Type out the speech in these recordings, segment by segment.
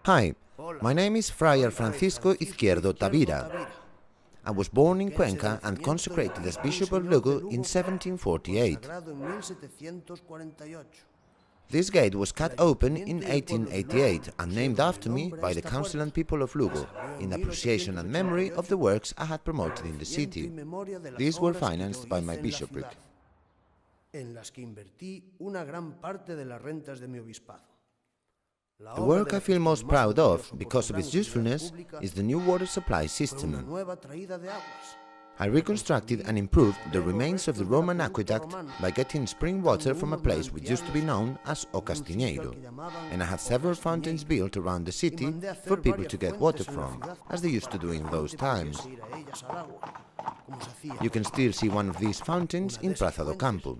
Hi, my name is Friar Francisco Izquierdo Tavira. I was born in Cuenca and consecrated as Bishop of Lugo in 1748. This gate was cut open in 1888 and named after me by the council and people of Lugo, in appreciation and memory of the works I had promoted in the city. These were financed by my bishopric. The work I feel most proud of, because of its usefulness, is the new water supply system. I reconstructed and improved the remains of the Roman aqueduct by getting spring water from a place which used to be known as O Castiñeiro, and I had several fountains built around the city for people to get water from, as they used to do in those times. You can still see one of these fountains in Plaza do Campo.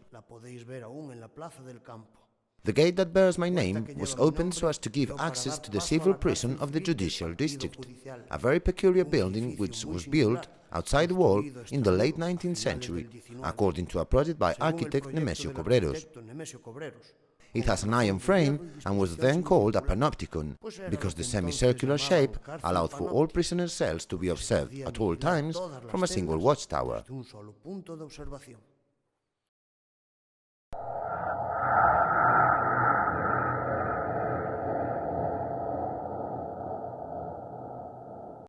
The gate that bears my name was opened so as to give access to the civil prison of the judicial district, a very peculiar building which was built outside the wall in the late 19th century, according to a project by architect Nemesio Cobreros. It has an iron frame and was then called a panopticon, because the semicircular shape allowed for all prisoner cells to be observed at all times from a single watchtower.